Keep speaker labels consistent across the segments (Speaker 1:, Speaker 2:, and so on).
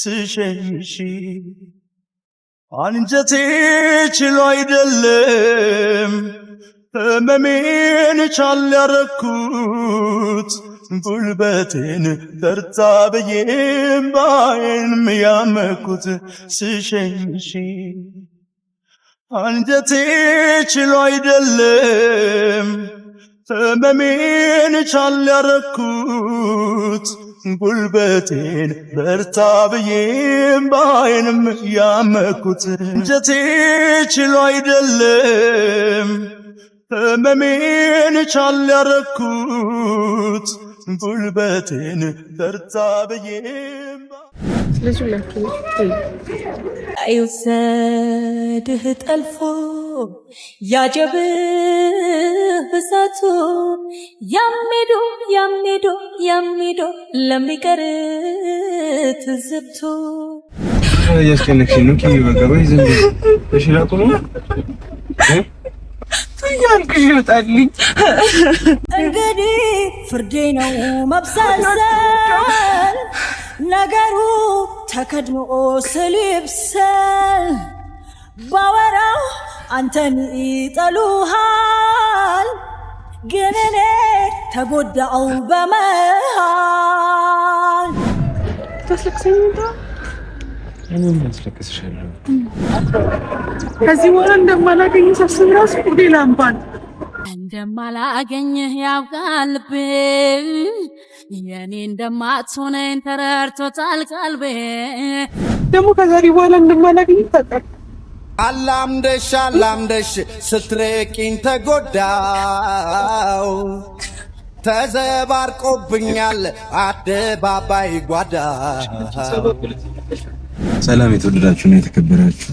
Speaker 1: ስሸኝሽ አንጀቴ ችሎ አይደለም ህመሜን ቻል ያረኩት ጉልበቴን በርታ ብዬም ባይንም ያመኩት ስሸኝሽ አንጀቴ ችሎ አይደለም ህመሜን ቻል ያረኩት ጉልበቴን በርታ ብዬም ባይንም ያመኩት አንጀቴ ችሎ አይደለም ህመሜን ቻል ያረኩት ጉልበቴን በርታ ብዬም
Speaker 2: አይውሰድህ ጠልፎ ያጀብህ ብዛቱ ያሜዶ ለሚቀር ትዝብቱ
Speaker 3: ያስጨነቅሽኝ ነው ኪ በቃ ዝም ብለሽ ላቁም ያልኩሽ ይወጣልኝ
Speaker 2: እንግዲህ ፍርዴ ነው መብሰልሰል ነገሩ ተከድኖ ስሊብሰል ባወራው አንተን ይጠሉሃል ግን እኔ ተጎዳው በመሃል
Speaker 3: ተስለክሰኝ እኔም ያስለክስሻለሁ ከዚህ በኋላ እንደማላገኝ ሳስብ ራሱ ሌላ እንኳን
Speaker 2: እንደማላገኝህ ያውቃል ልቤ የኔ እንደማትሆነኝ ተረድቶታል ቀልቤ
Speaker 3: ደግሞ ከዛሬ በኋላ እንደማላገኝ ታውቃለህ
Speaker 1: አላምደሽ ስትርቂኝ ተጎዳው ተዘባርቆብኛል አደባባይ ጓዳ
Speaker 3: ሰላም የተወደዳችሁና የተከበራችሁ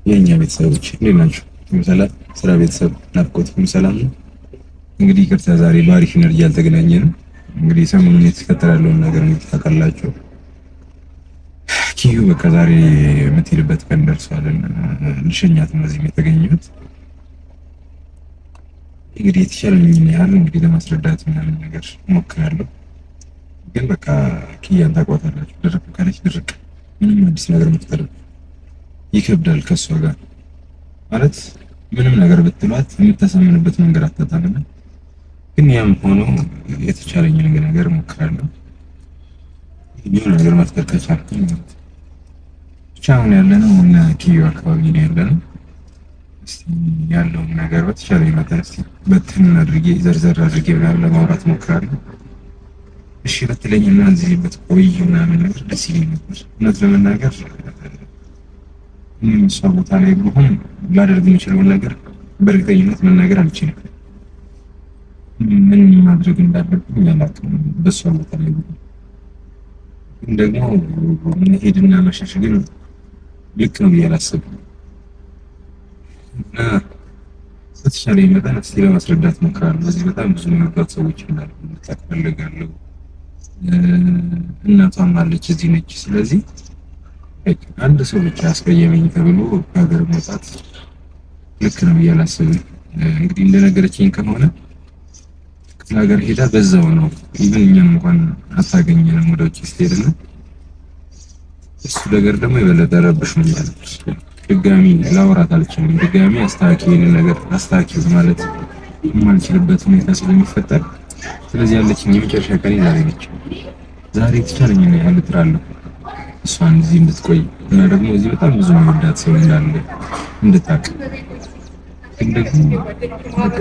Speaker 3: የኛ ቤተሰቦች እንዴት ናችሁ? ሰላም ስራ ቤተሰብ ናፍቆት ሁሉ ሰላም ነው። እንግዲህ ይቅርታ ዛሬ ባሪፍ ኢነርጂ አልተገናኘንም። እንግዲህ ሰሞኑን የተከተላለውን ነገር ነው ታውቃላችሁ። ኪዩ በቃ ዛሬ የምትሄድበት ቀን ደርሷልና ልሸኛት ነው እዚህ የተገኘሁት። እንግዲህ የተሻለኝን ያህል እንግዲህ ለማስረዳት ምናምን ነገር ሞክራለሁ። ግን በቃ ኪያን ታውቋታላችሁ። ድርቅ ካለች ድርቅ ምንም አዲስ ነገር መፍጠር ይከብዳል ከሷ ጋር ማለት ምንም ነገር ብትሏት የምታሳምንበት መንገድ አታጣምና ግን ያም ሆኖ የተቻለኝን ነገር ሞክራለሁ። የሆነ ነገር መፍጠር ከቻልኩኝ ብቻ አሁን ያለነው እና ኪዩ አካባቢ ነው ያለነው። እስቲ ያለው ነገር በተቻለኝ መጠን እስቲ በትን አድርጌ ዘርዘር አድርጌ ምናምን ለማውራት ሞክራለሁ። እሺ በትለኝና እዚህ በትቆይ ምናምን ነገር ደስ ይለኝ ነበር። እውነት ለመናገር እሷ ቦታ ላይ ብሆን ላደርግ የምችለውን ነገር በእርግጠኝነት መናገር አልችልም። ምን ማድረግ እንዳለብኝ አላውቅም። በሷ ቦታ ላይ ብሆን ግን ደግሞ መሄድና መሸሽ ግን ልክ ነው ብዬ አላስብም። እና በተቻለኝ መጠን እስቲ ለማስረዳት ሞክራለሁ። በዚህ በጣም ብዙ የሚወዷት ሰዎች እንዳሉ ልታውቅ እፈልጋለሁ። እናቷም አለች እዚህ ነች። ስለዚህ አንድ ሰው ብቻ አስቀየመኝ ተብሎ ከሀገር መውጣት ልክ ነው ብዬ አላስብም። እንግዲህ እንደነገረችኝ ከሆነ ክፍለ ሀገር ሄዳ በዛው ነው ኢቭን እኛን እንኳን አታገኘንም ወደ ውጭ ስትሄድና እሱ ነገር ደግሞ የበለጠ ረብሾኛል። ድጋሚ ላወራት አልችልም። ድጋሚ አስተካክዬን ነገር አስተካክዬ ማለት የማልችልበት ሁኔታ ስለሚፈጠር ስለዚህ ያለችኝ የመጨረሻ ቀን ዛሬ ነች። ዛሬ የተቻለኝን ያህል እጥራለሁ እሷን እዚህ እንድትቆይ እና ደግሞ እዚህ በጣም ብዙ የሚወዳት ሰው እንዳለ እንድታውቅ። ግን ደግሞ በቃ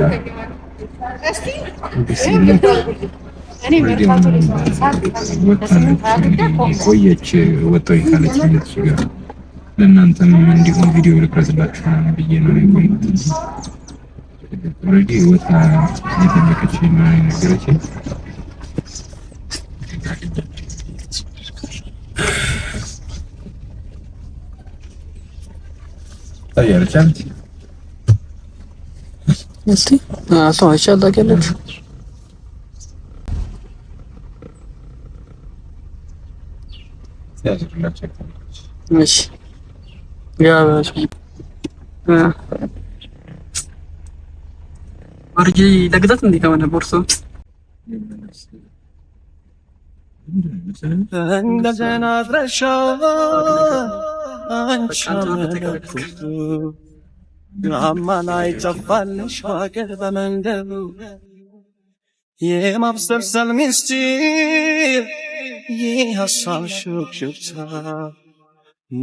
Speaker 3: ቆየች ወጣኝ ካለች ልጅ ጋር ለእናንተም እንዲሆን ቪዲዮ ልቅረጽላችሁ ብዬ ነው የቆምኩት። ኦልሬዲ ወጣ እየጠበቀች ነው የነገረችኝ። ታያለች አንቺ እስቲ አሷ አይቻል ታውቂያለሽ? እሺ ጋባሽ አርጂ ለግዛት እንዴ ከሆነ ቦርሶ
Speaker 1: እንደገና አድረሻ አንቺ አመለክቱ አማላይ ጠፋልሽ ሀገር በመንደሩ የማብሰልሰል ሚስጢር የሀሳብ ሹክሹክታ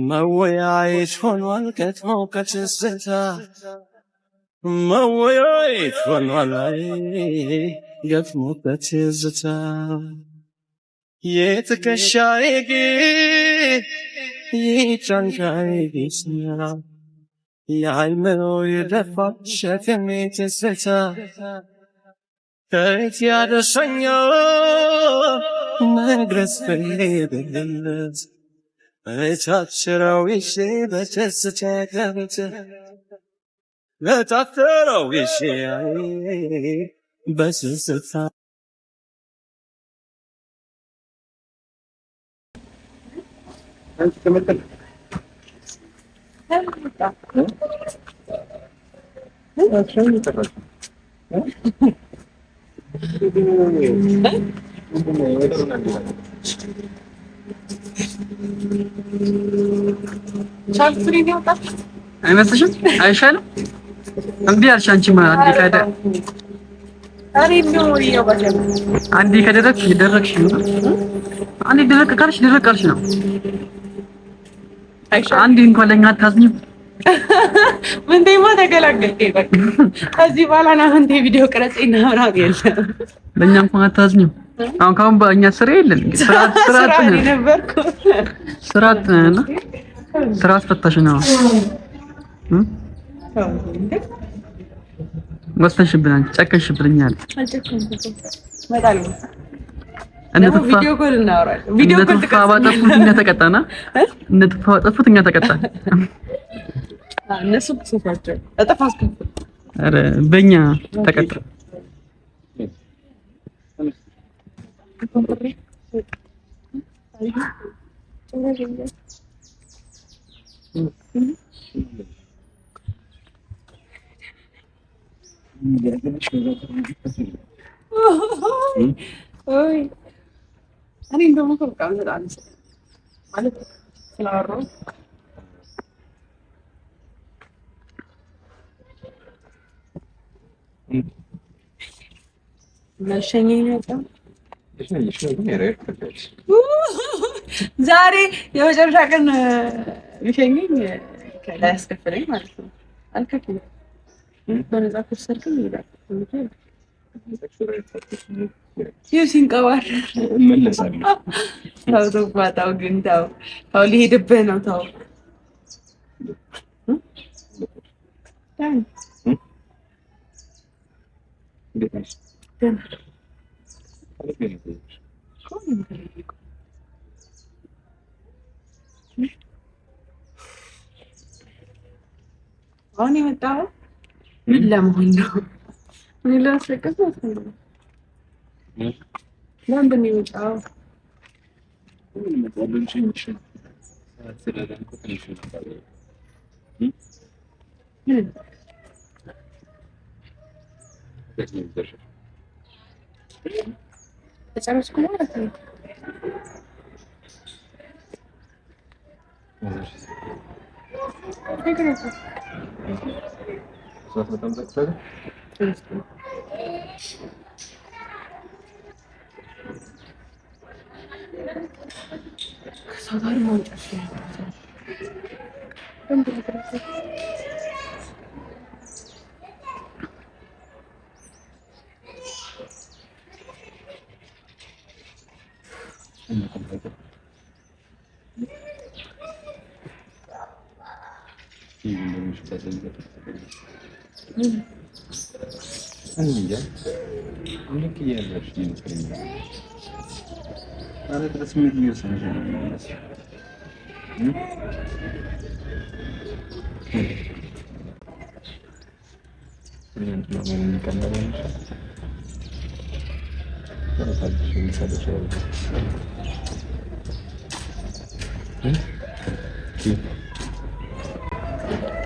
Speaker 1: መወያየት ሆኗል ገጥሞ ከትዝታ መወያየት ሆኗል ገጥሞ ከትዝታ የትከሻዬ ጌጥ የጫንቃዬ ጌስና የአይምሮ የደፋ ሸክሜ ትዝታ ከየት ያደርሰኛል መድረስ ብልለት እታትረው ይዤ በትዝታ ገብተ እታትረው ይዤ በትዝታ
Speaker 4: አይመስልሽም? አይሻልም? እምቢ አልሽ አንቺማ። አንዴ ከደረግሽ ደረግሽ ነው። አንዴ ደረቅ ካልሽ ደረቅ ካልሽ ነው። አንዴ እንኳን ለኛ አታዝኝም?
Speaker 5: ምን ደማ ተገላገልከኝ። በቃ ከዚህ በኋላ ነው አንተ ቪዲዮ ቀረጽና ምናምን የለም።
Speaker 4: ለኛ እንኳን አታዝኝም? አሁን ካሁን በእኛ ስራ የለን እንግዲህ ስራ አስፈታሽ ነው። ወስተሽብናል፣ ጨከሽብኛል።
Speaker 5: ቪዲዮ ኮል እናወራለን። ቪዲዮ ኮል
Speaker 4: ባጠፉት እኛ ተቀጣና ባጠፉት እኛ ተቀጣን።
Speaker 5: እነሱ ጽፋቸው አጠፋስኩ።
Speaker 4: አረ በእኛ ተቀጣ።
Speaker 5: ኦይ እኔ እንደውም በቃ ማለት ስላወራሁ መሸኘኝ ነበር። ዛሬ የመጨረሻ ቀን ቢሸኘኝ ከላይ ያስከፍለኝ ማለት ነው። አልከፍልም። በነፃ ኩርስ ሰርክም ይላል ሲንቀባር
Speaker 3: እመለሳለሁ።
Speaker 5: ተው ግን ተው ሊሄድብህ ነው። ተው አሁን የመጣው ምን ለመሆን ነው? ምን ላስለቀስ ነው? ለምን የመጣው? ተጨረስኩ ማለት ነው።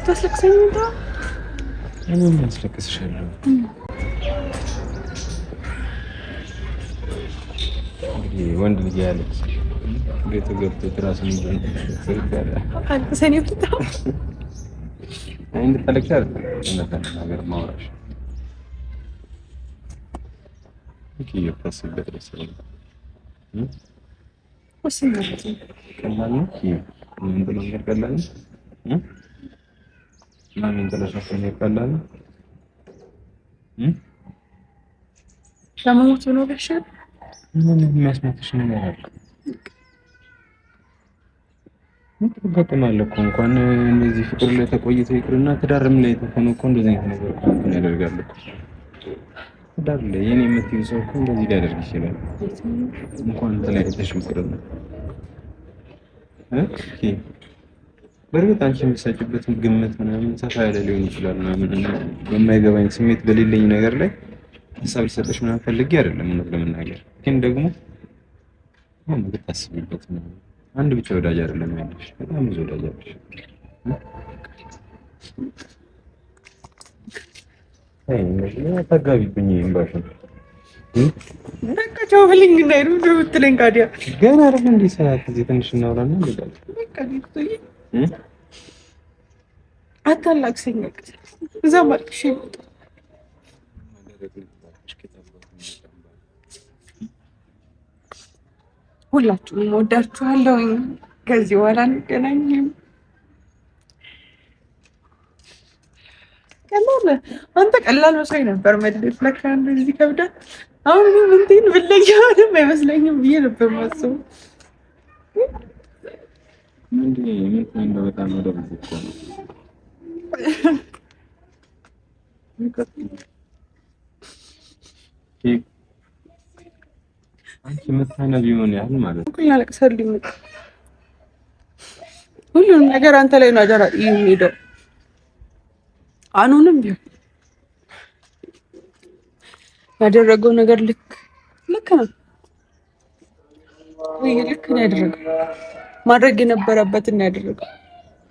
Speaker 5: ታስለቅሰኝ ነው?
Speaker 3: እኔም ያስለቅስሻለሁ። እንግዲህ ወንድ ልጅ ያለች ቤቱ ገብቶ ትራሱን ይዘን ሰይጣላ
Speaker 5: አልከሰኔ ፍታ
Speaker 3: አይንድ ተለክታል ነገር ማውራሽ ይፈስበት ደስታው
Speaker 5: ወስኛለሁ
Speaker 3: ቀላል ነው ምን ብሎ ነገር ቀላል ነው ማን ተለሻፈኝ ቀላል ነው
Speaker 5: ለሞት ነው በሻ
Speaker 3: ምን የሚያስመትሽ ነገር አለ ምትገጠማለህ እንኳን እንደዚህ ፍቅር ላይ ተቆይቶ ይቅርና ትዳርም ላይ ተሆነ እኮ እንደዚህ አይነት ነገር እንኳን ያደርጋል ትዳር ላይ የኔ የምትይው ሰው እኮ እንደዚህ ሊያደርግ ይችላል እንኳን ተለያይተሽ ይቅርና በእርግጥ አንቺ የምትሰጪበት ግምት ምናምን ሰፋ ያለ ሊሆን ይችላል ምናምን በማይገባኝ ስሜት በሌለኝ ነገር ላይ ሀሳብ ልሰጥሽ ምናምን ፈልጌ አይደለም እውነት ለመናገር ግን ደግሞ ምን ብታስቢበት ነው አንድ ብቻ ወዳጅ አይደለም ያለሽ በጣም ብዙ ወዳጅ አለሽ ታጋቢብኝ እምባሽን
Speaker 5: በቃ ቻው ብለኝ እንዳይሩ ብትለኝ ካዲያ
Speaker 3: ገና አይደል እንዴ ሰዓት እዚህ ትንሽ እናውራና እንዴት
Speaker 5: በቃ ዲክቶይ አታላክሰኝ እዛ ማርክሽ ሁላችሁም ወዳችኋለሁ ከዚህ በኋላ እንገናኝም ቀላል አንተ ቀላል መስሎኝ ነበር መድረስ ለካ እንደዚህ ከብዳት አሁን ምን እንትን ብለኛውም አይመስለኝም ብዬ ነበር ማሰብ
Speaker 3: ምን በጣም ወደዚህ እኮ ነው አንቺ መታነብ ይሆን ያህል ማለት ነው
Speaker 5: ያለቅሳልኝ ሁሉም ነገር አንተ ላይ ነው አደራ የሚሄደው አኑንም ቢሆን ያደረገው ነገር ልክ ነው ወይ ልክ ነው ያደረገው ማድረግ የነበረበትን ያደረገው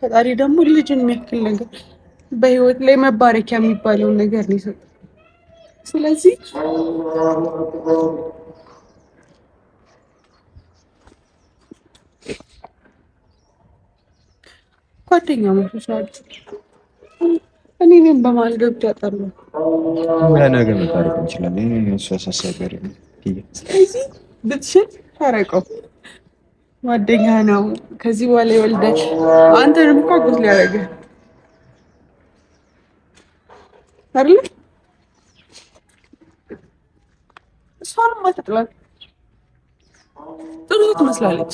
Speaker 5: ፈጣሪ ደግሞ ልጅን የሚያክል ነገር በህይወት ላይ መባረኪያ የሚባለው ነገር ነው የሰጠው ስለዚህ ጓደኛ ማለት ነው እኔንም በማል ገብቶ ያጠሩ
Speaker 3: ነገ መታረቅ እንችላለን እኔ እሱ አሳሳቢ ነው
Speaker 5: ስለዚህ ብትችል ታረቀው ጓደኛ ነው ከዚህ በኋላ ይወልዳል አንተንም እኮ ጉድ ሊያደርግህ አይደል እሷንም አትጥላት ጥሩ ትመስላለች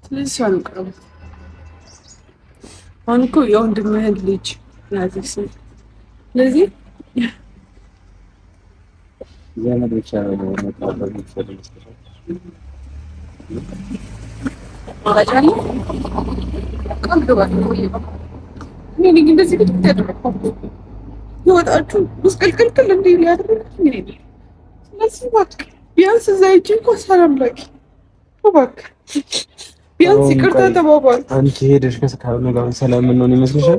Speaker 5: ስለዚህ እሷንም ቅረብ አሁን እኮ የወንድምህን ልጅ ያዘች ስለዚህ
Speaker 3: ዘመድ ብቻ ነው መጣበቅ ይፈልጋል
Speaker 5: አጫለ ቀንገባለሁ እኔ እንደዚህ ብቻ ተደረኩ ይወጣችሁ መስቀልቅልቅል እንዴ ሊያደርግ ምን ይል ስለዚህ እባክህ ቢያንስ እዛ ሂጅ እኮ ሰላም ላኪ እባክህ ቢያንስ ይቅርታ ተባባል
Speaker 3: አንቺ ሄደሽ ከሰካሉ ጋር ሰላም ምን ይመስልሻል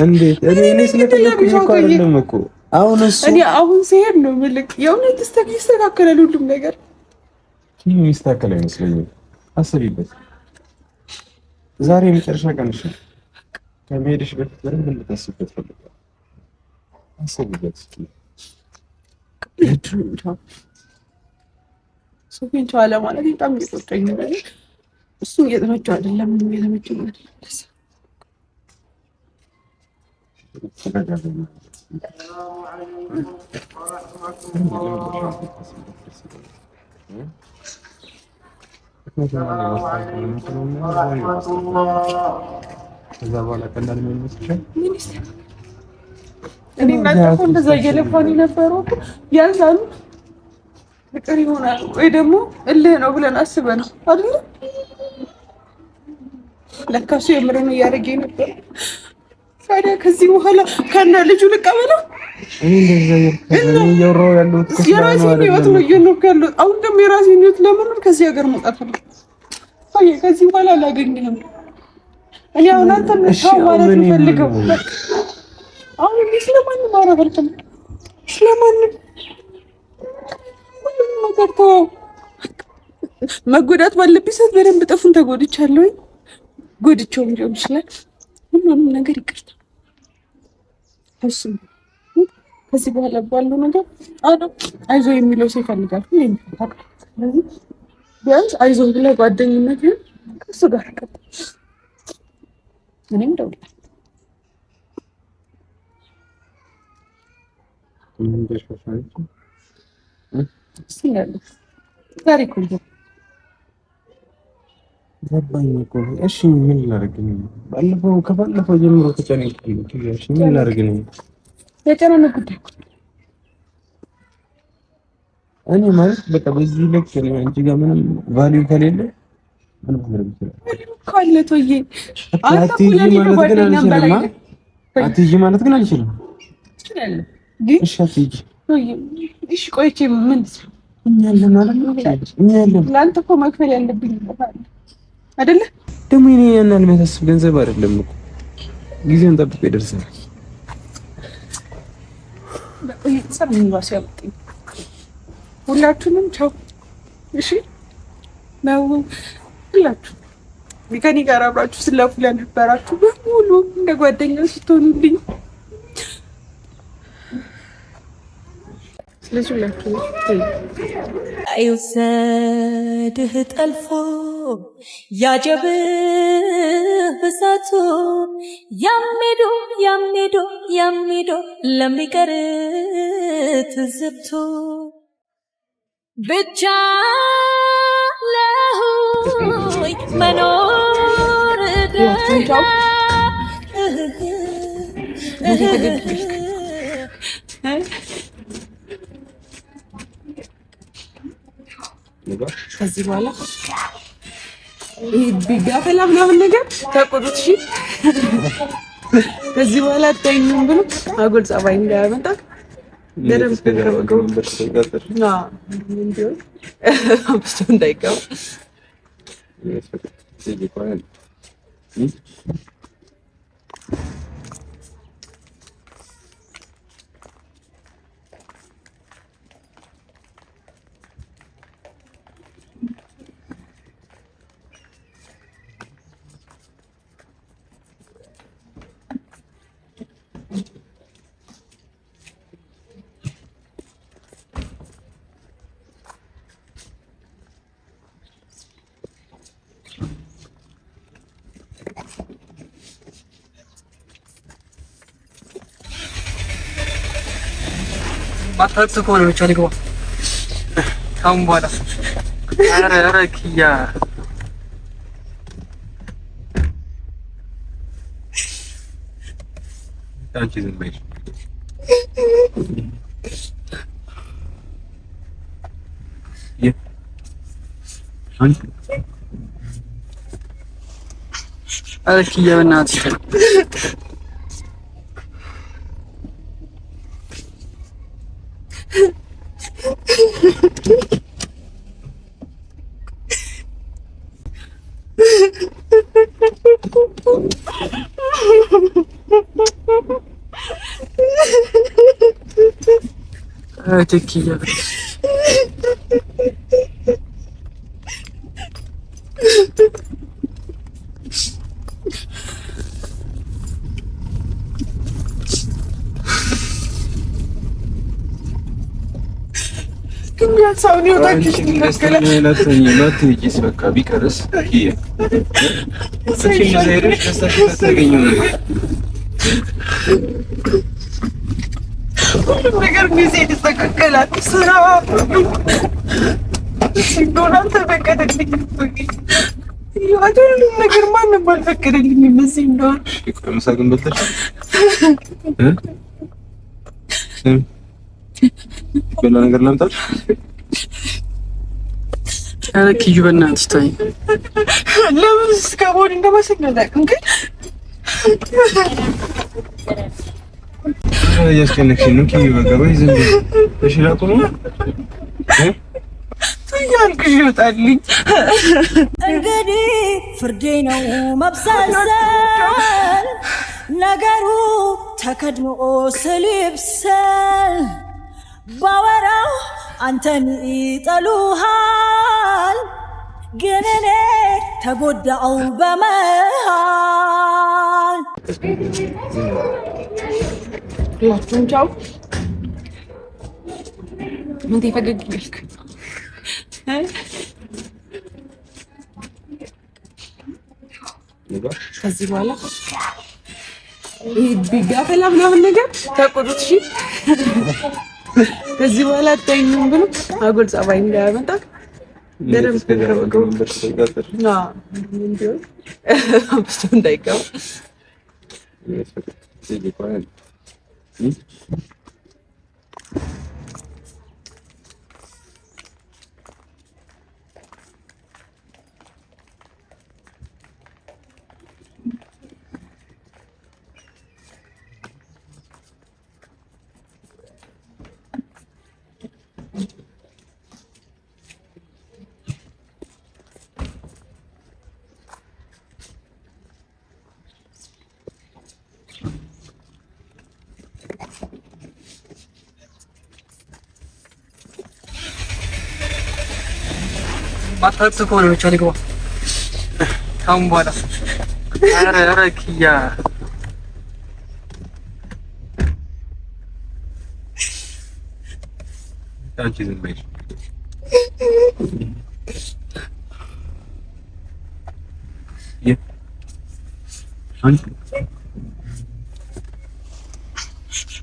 Speaker 3: እንዴት እኔ ስለፈለኩኝ እኮ አይደለም እኮ አሁን እሱ
Speaker 5: እኔ አሁን ሲሄድ ነው መልክ የእውነት ይስተካከላል ሁሉም ነገር
Speaker 3: ይሄ የሚስተካከል አይመስለኝም አስቢበት ዛሬ የመጨረሻ ቀንሽ ከመሄድሽ በፊት በደንብ እንድታስቢበት ፈልጋለሁ አስቢበት
Speaker 5: ሶፊን ቻለ ማለት በጣም ይቆጨኝ ነው እሱ እየተመቸው አይደለም እየተመቸው ነው
Speaker 3: ከዛ በኋላ ቀላል ምን ይመስልሻል
Speaker 5: እኔ እናንተ እንደዛ እየለፋን የነበረው ያንሳሉ ፍቅር ይሆናል ወይ ደግሞ እልህ ነው ብለን አስበን አይደል ለካሱ የምረን እያደረገኝ ነበር ታዲያ ከዚህ በኋላ ከነ ልጁ ልቀበለው
Speaker 3: እኔ እንደዛ እያወራሁ ያለሁት
Speaker 5: የራሴን ህይወት ነው እየኖርኩ ያለሁት አሁን ደግሞ የራሴን ህይወት ለመኖር ከዚህ ሀገር መውጣት ነው አይ ከዚህ በኋላ አላገኝህም እኔ አሁን አንተን ነው ማለት ፈልገው አሁን ስለማንም ማረፈልከም ስለማንም ነገር ተው። መጎዳት ባለብኝ ሰዓት በደንብ ጥፉን ተጎድቻለሁ። ጎድቼውም ሊሆን ይችላል። ሁሉንም ነገር ይቅርታ። እሺ ከዚህ በኋላ ባለው ነገር አይዞ የሚለው ሰው ይፈልጋል። ስለዚህ ቢያንስ አይዞ ብለህ ጓደኝነትህን ከእሱ ጋር ቀጥል። እኔም እደውልልሃለሁ። ዛሬ እኮ
Speaker 3: ገባኝ እኮ። እሺ ምን ላድርግ ነው? ከባለፈው ጀምሮ ተጨነቅኩኝ። እሺ ምን ላድርግ ነው?
Speaker 5: የጨነነ ጉዳይ
Speaker 3: እኔ ማለት በቃ በዚህ ልክ ነው። አንቺ ጋር ምንም ቫልዩ ከሌለ ምን ማድረግ ይችላል?
Speaker 5: ካለ ተውዬ
Speaker 3: አትይጂ ማለት ግን አልችልም።
Speaker 5: ትችላለህ ግን
Speaker 3: እሺ አትይጂ።
Speaker 5: እሺ ቆይቼ ምን
Speaker 3: እኛ ያለን ማለት ነው። እኛ ያለን
Speaker 5: ለአንተ እኮ መክፈል ያለብኝ አይደለ?
Speaker 3: ደግሞ እኔ ያንን የሚያሳስብ ገንዘብ አይደለም እኮ ጊዜውን ጠብቆ ይደርሳል።
Speaker 5: ሁላችሁንም ቻው። እሺ ነው ሁላችሁ ከእኔ ጋር አብራችሁ ስለፉ ለነበራችሁ በሙሉ እንደ ጓደኛ ስትሆኑልኝ ስለዚህ ሁላችሁ
Speaker 2: አይውሰድህ ጠልፎ ያጀብህ ብዛቱ ያሜዶ ለሚቀር ትዝብቱ ብቻ ለሁይ መኖር
Speaker 5: ከዚህ በኋላ ቢጋፈላ ምናምን ነገር ተቆጡት። እሺ ከዚህ በኋላ አታይኝም ብሎ አጉል ጸባይ እንዳያመጣ ደረም ተከበቀው እንዲሁ አብስቶ እንዳይቀር
Speaker 6: አታጥቶ ከሆነ ብቻ ልግባ። ካሁን በኋላ ኧረ ኪያ
Speaker 3: አንቺ ዝም በይ።
Speaker 6: ኧረ ኪያ በእናትሽ ኪያ
Speaker 3: ቢቀርስ
Speaker 5: ሁሉም ነገር ጊዜ ይስተካከላል። ስራ ሲዶና ተፈቀደልኝ ሁሉም ነገር ማንም አልፈቀደልኝም። እዚህ እንደሆነ
Speaker 3: ምሳ ግን በልተሽ በላ ነገር ላምጣልሽ።
Speaker 6: ኧረ ኪዩ በእናትሽ ተይ።
Speaker 5: ለምን እስካሁን እንደማሰግን አላውቅም ግን
Speaker 3: እያስጨነቅሽኝ ነው ኪዩ። በቃ በይ ዝም በይ እሺ። ላቁም
Speaker 5: ያልኩሽ ይወጣልኝ።
Speaker 2: እንግዲህ ፍርዴ ነው መብሰልሰል ነገሩ ተከድኖ ስሊብሰል ባወራው አንተን ይጠሉሃል ግን እኔ ተጎዳው በመሃል
Speaker 5: ሁላችሁም ቻው ምን ተፈገግ ይልክ ከዚህ በኋላ ቢጋፈላ ምናምን ነገር ተቆጡት እሺ ከዚህ በኋላ አታይኝም ብሎ አጉል ጸባይ እንዳያመጣ ደረም ተገረበው ና እንዴው አብስቶ እንዳይቀር
Speaker 6: ማታክስ ከሆነ ብቻ ልግባ ካሁን በኋላ ኧረ ኪያ
Speaker 3: አንቺ ዝም በይ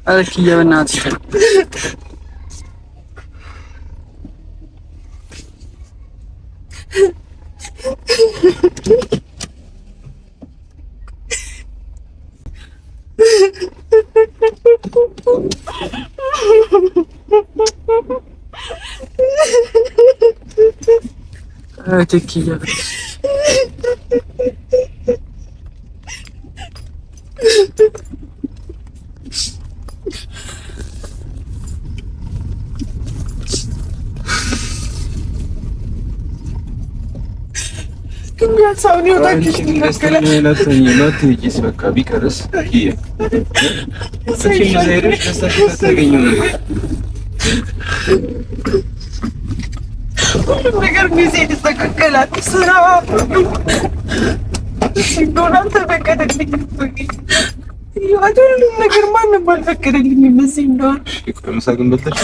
Speaker 6: ኧረ ኪያ በእናትሽ Tekiya.
Speaker 5: Kimya savunuyor da kişinin hakkıyla.
Speaker 3: Not በቃ ቢቀርስ ይሄ ሰኪን ዘይሮች ተሰጥተው ተገኙ
Speaker 5: ሁሉም ነገር ጊዜ ይስተካከላል። ስራ ሲዶን አልተፈቀደልኝ ሁሉም ነገር ማንም አልፈቀደልኝም። እዚህ እንደሆነ
Speaker 3: ምሳ ግን በልተሽ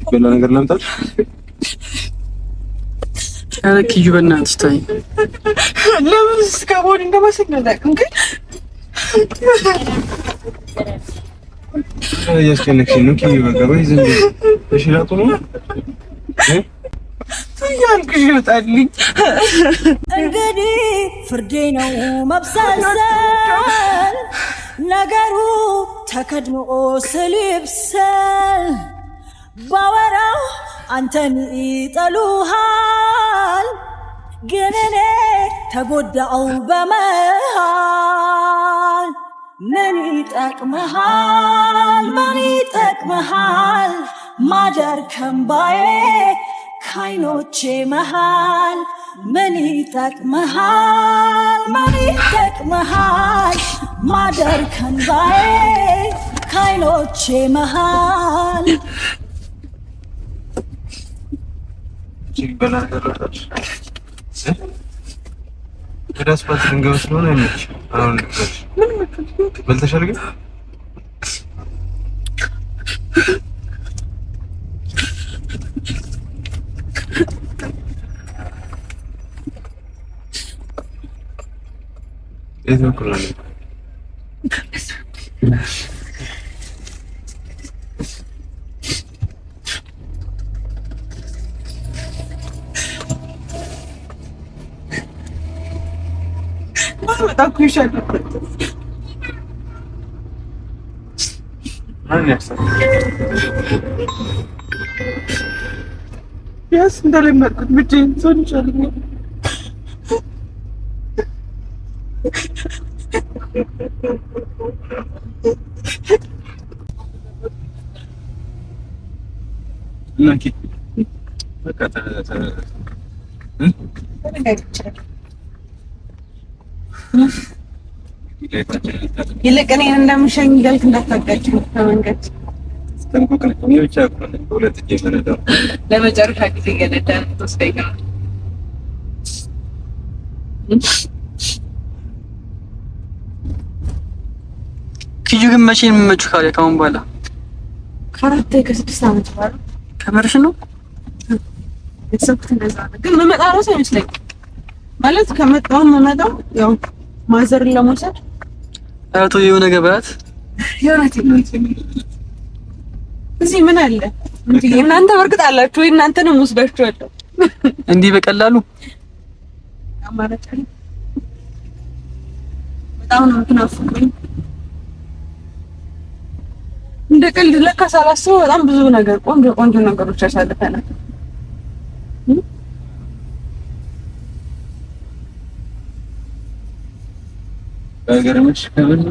Speaker 3: በላ ነገር ላምጣልሽ?
Speaker 6: ኧረ ኪዩ በእናትሽ ተይ።
Speaker 5: ለምን እስካሁን እንደማሰኝ አላውቅም ግን
Speaker 3: እያስጨነቅሽኝ ነው ኪዩ። በቃ በይ ዝም በይ እሺ። ላጡ ነው
Speaker 5: ያልኩሽ ይወጣልኝ።
Speaker 2: እንግዲህ ፍርዴ ነው መብሰልሰል ነገሩ ተከድኖ ስሊብሰል ባወራው አንተን ይጠሉሃል ግን እኔ ተጎዳው በመሃል ምን ይጠቅመሃል ማደር ከእምባዬ ከዓይኖቼ መሃል ምን ይጠቅመሃል ማደር ከእምባዬ ከዓይኖቼ መሃል
Speaker 3: ወደ አስፋልት ልንገባ ስለሆነ አይመች። አሁን በልተሻል ግን የት በኩል ነው?
Speaker 5: በጣም ይሻላል።
Speaker 3: ማን ያሰብ
Speaker 5: ያስ እንደለመድኩት ብቻዬን ሰው ይሻለኛል።
Speaker 3: እናኪ በቃ
Speaker 5: ይልቅ እኔን እንደምሸኝ እያልክ እንዳታጋጭኝ ከመንገድ ለመጨረሻ ጊዜ ገለዳን ትወስደኝ ነው።
Speaker 6: ኪዩ ግን መቼ ነው የምመጪው? ካለ ከአሁን በኋላ
Speaker 5: ከ6 ዓመት በኋላ
Speaker 6: ከምርሽ ነው?
Speaker 5: የሰብኩት እንደዛ ነው። ግን መመጣ ራሱ አይመስለኝም። ማለት ከመጣው መመጣው ያው ማዘርን ለመውሰድ
Speaker 6: አቶ የሆነ ገበያት
Speaker 5: እዚህ ምን አለ እንዴ? እናንተ በርግጥ አላችሁ ወይ? እናንተንም ወስዳችኋለሁ
Speaker 6: እንዲህ በቀላሉ
Speaker 5: አማራጭ አለ። በጣም ነው የምትናፍቁኝ። እንደ ቀልድ ለካ ሳላስበው በጣም ብዙ ነገር ቆንጆ ነገሮች ያሳልፈናል።
Speaker 3: በሀገርሽ ከምን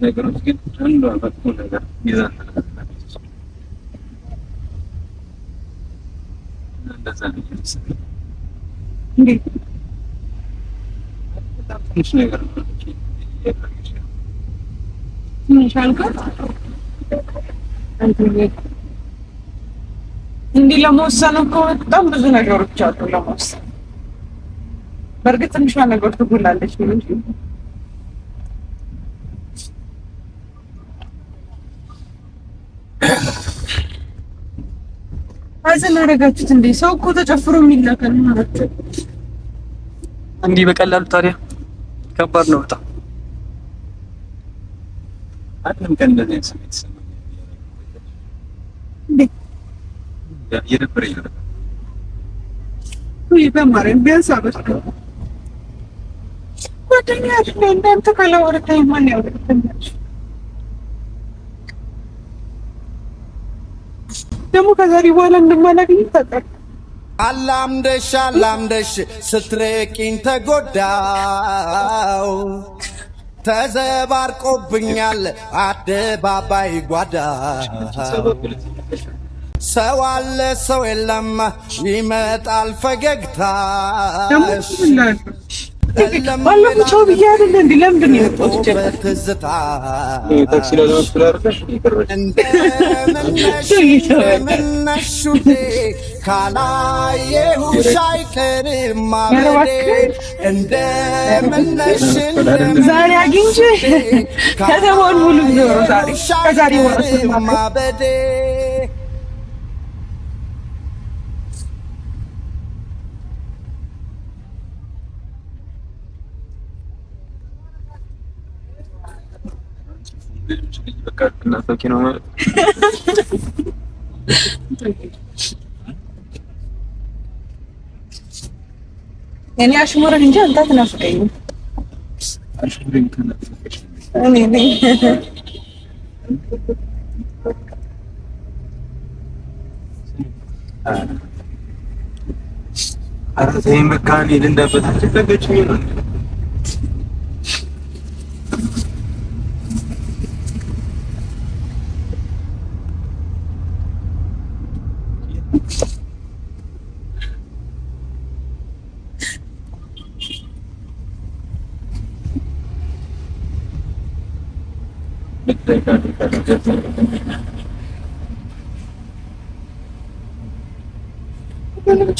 Speaker 3: ነገሮች ግን አንዱ መጥፎ ነገር ይዛል እንደዛ ነው የሚመስለው።
Speaker 5: እንዴ
Speaker 3: በጣም ትንሽ ነገር ነው
Speaker 5: እንዲህ ለመወሰን እኮ በጣም ብዙ ነገሮች አሉ ለመወሰን። በእርግጥ ትንሿ ነገር ትጎላለች ነው እንጂ ሀዘን አደረጋችሁት እንዴ? ሰው እኮ ተጨፍሮ የሚላከል ማለት ነው።
Speaker 6: እንዲህ በቀላሉ ታዲያ ከባድ ነው በጣም።
Speaker 3: አንድም ቀን እንደዚህ ስሜት ሰማኝ
Speaker 5: እንዴ?
Speaker 3: የደበረኝ ነው
Speaker 5: ወይ በማርያም ቢያንስ አበስኩ ጓደኛ አይደለ እንዳንተ ካላወራኝ ማን ያወራኛል? ደግሞ ከዛሬ በኋላ እንደማላገኝ ታውቃለህ።
Speaker 1: አላምደሽ ስትርቂኝ ተጎዳው ተዘባርቆብኛል አደባባይ ጓዳ ሰው አለ ሰው የለም ይመጣል ፈገግታ
Speaker 5: ባለፈው ቻው ብዬሽ አይደለ እንዴ? ለምንድን ነው የወጣሁት?
Speaker 1: ትዝታ
Speaker 3: ታክሲ ላይ ለማስተላለፍ
Speaker 1: እንደምነሽ ካላየሁሽ አይቀርም ማበዴ እንደምነሽ
Speaker 5: ዛሬ አግኝቼ ከተማውን ሙሉ ዞሮ ከዛሬ ወረሰ
Speaker 1: ማበዴ
Speaker 3: በቃ እናፈቂ ነው ማለት
Speaker 5: እኔ አሽሙረን እንጂ አንተ አትናፍቀኝም።
Speaker 3: አሽሙረን ከናፈቀሽ
Speaker 5: እኔ ነኝ
Speaker 3: አራተኛ መካን ይልንዳበት ተገጭኝ ነው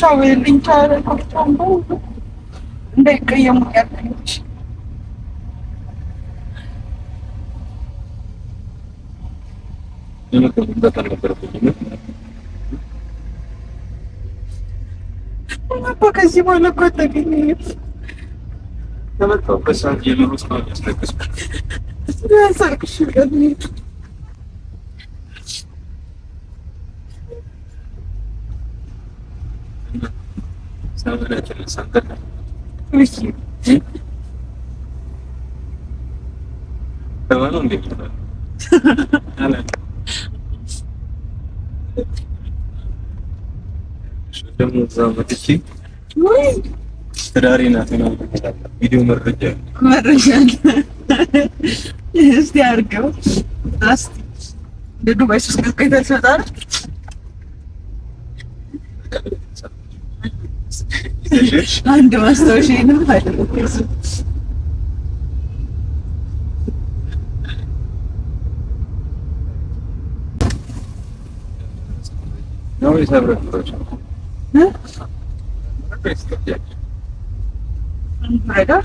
Speaker 5: ቻው በልኝ ቻው እንዳይቀየሙ ያለች ከዚህ በኋላ እኮ አታገኘኝም።
Speaker 3: ተመጣጣኝ ሰዓት የምሩስ ነው ያስለቅስኩሽ
Speaker 5: ያሳቅሽ ገድኝ
Speaker 3: ሳበላችሁ ለሳንተና
Speaker 5: እሺ
Speaker 3: ተባለው እንዴ አላ ደግሞ እዛው መጥቼ
Speaker 5: ወይ
Speaker 3: ትዳሬ ናት ነው ቪዲዮ መረጃ
Speaker 5: እስቲ አድርገው እስቲ ለዱባይ ሶስት ቀን ተሰጣር
Speaker 3: ይዘሽ
Speaker 5: አንድ ማስታወሻ ነው አይደል?
Speaker 3: ነው ይሰብረሽ
Speaker 5: አይደል?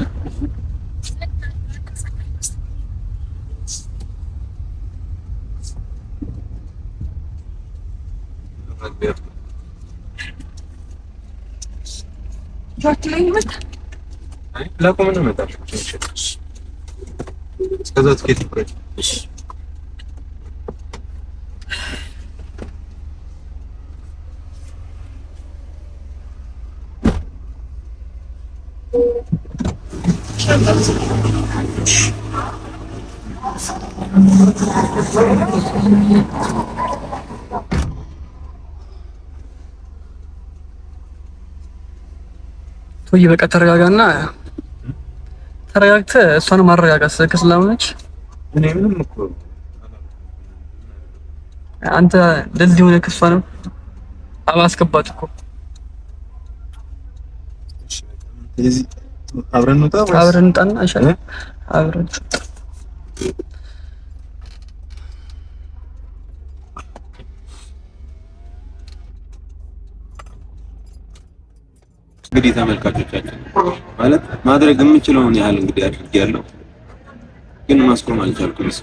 Speaker 5: ጃክላይ መጣ
Speaker 3: ለቆም ነው መጣሽ እስከዛ ትኬት ይቆረጥ
Speaker 6: ቶይ በቃ ተረጋጋና ተረጋግተህ እሷን ማረጋጋት ስለሆነች
Speaker 3: እኔ ምንም እኮ
Speaker 6: አንተ እንደዚህ ሆነ እሷንም አባስከባት እኮ
Speaker 3: ስለዚህ አብረን እንውጣ ወይስ
Speaker 6: አብረን እንጣና አይሻልም? አብረን
Speaker 3: እንግዲህ ተመልካቾቻችን ማለት ማድረግ የምንችለውን ያህል እንግዲህ አድርጌያለሁ፣ ግን ማስቆም አልቻልኩም። እሱ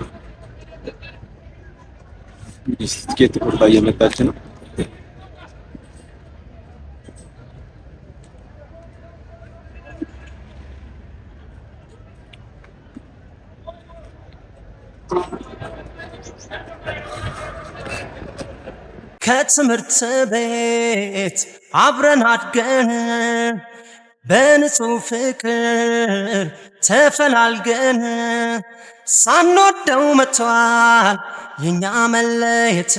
Speaker 3: ትኬት ቆርጣ እየመጣች ነው።
Speaker 1: ከትምህርት ቤት አብረን አድገን በንጹህ ፍቅር ተፈላልገን ሳንወደው መጥቷል የኛ መለየት።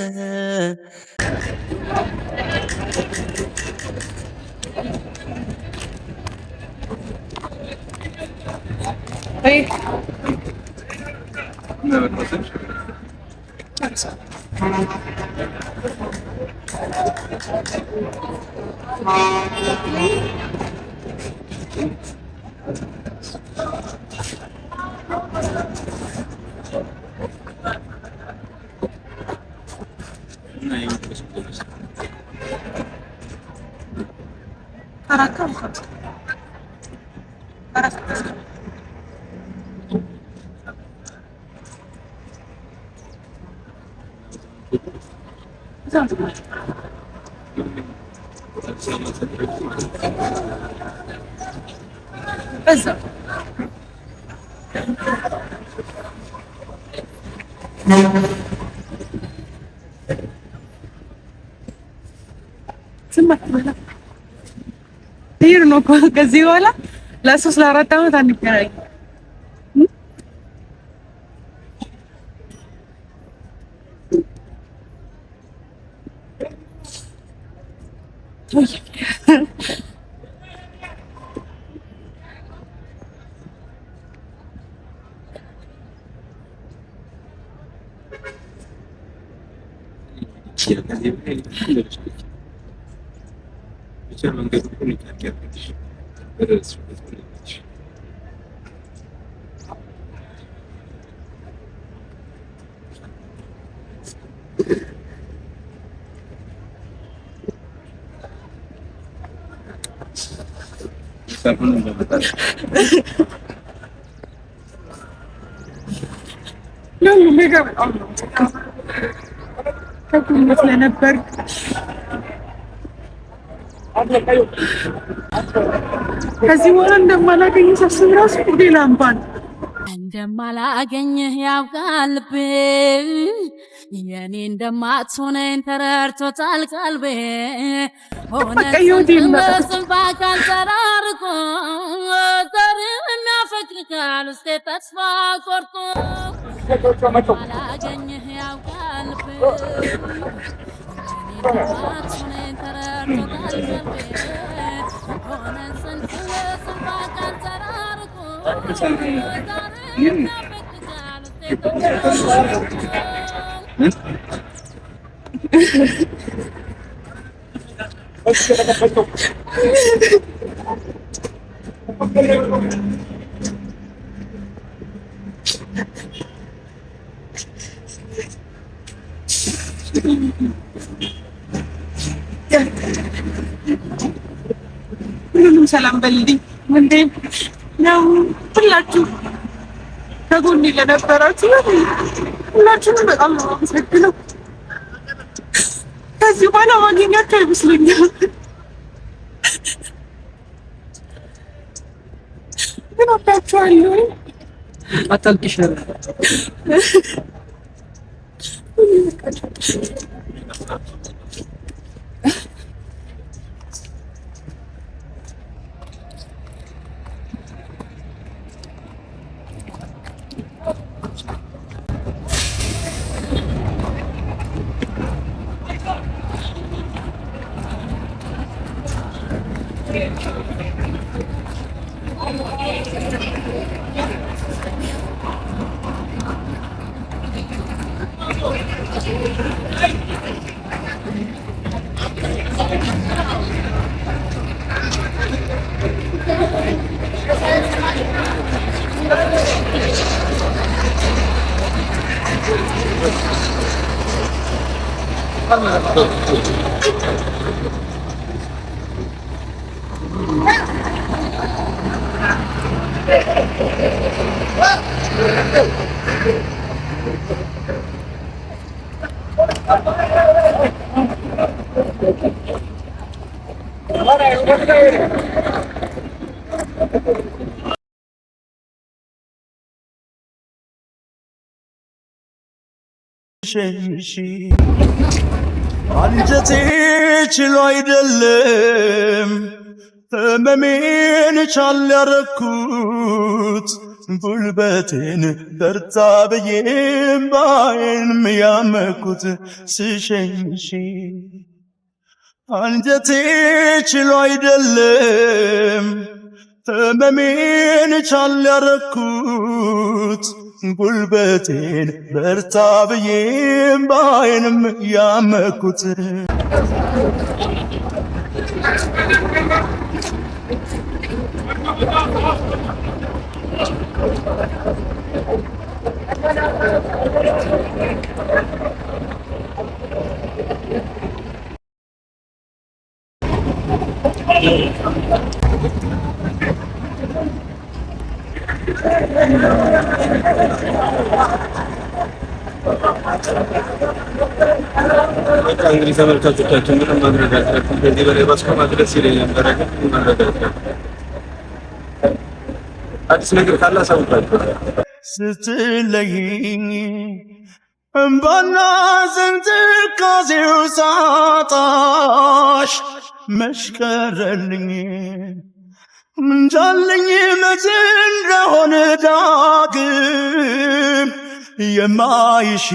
Speaker 5: ይሄ ነው ከዚህ በኋላ ለ3 ለ4 አመት አንገናኝ። ከዚህ በኋላ እንደማላገኝ ሳስብ ራሱ ሌላ እንባን
Speaker 2: እንደማላገኝህ ያውቃል ልቤ የኔ እንደማትሆነኝ ተረድቶታል ቀልቤ ሆነን በአካል ተራርቆ ዘርና ፍቅር ውስጤ ተስፋ ቆርጦ እንደማላገኝህ ያውቃል ልቤ እንደማትሆነኝ ተረድቶታል ቀልቤ ሆነን በአካል ተራርቆ
Speaker 5: ሁሉንም ሰላም በልልኝ። እንዴ ነው ሁላችሁ ከጎኔ ለነበራችሁ ሁላችሁንም በጣም ነው የማመሰግነው። ከዚህ በኋላ ማግኘታችሁ አይመስለኝም። ግን ወዳችኋለሁ።
Speaker 6: አታልቅሽ።
Speaker 1: አንጀቴ ችሎ አይደለም ህመሜን ቻል ያረኩት ጉልበቴን በርታ ብዬም ባይንም ያመኩት ስሸኝሽ አንጀቴ ችሎ አይደለም ህመሜን ቻል ያረኩት ጉልበቴን በርታ ብዬም ባይንም ያመኩት
Speaker 3: እንግዲህ ተመልካቾቻችን ምንም ማድረግ አልቻልኩም። ከዚህ በላይ ባስቆማት ደስ ይለኝ ነበር፣ ግን ምንም ማድረግ አልቻልኩም። አዲስ ነገር ካለ አሳውቃለሁ።
Speaker 1: ስትለይኝ እምባና ዝንዝቃዜው ሳጣሽ መሽከረልኝ ምንጃለኝ መች እንደሆነ ዳግም የማይሽ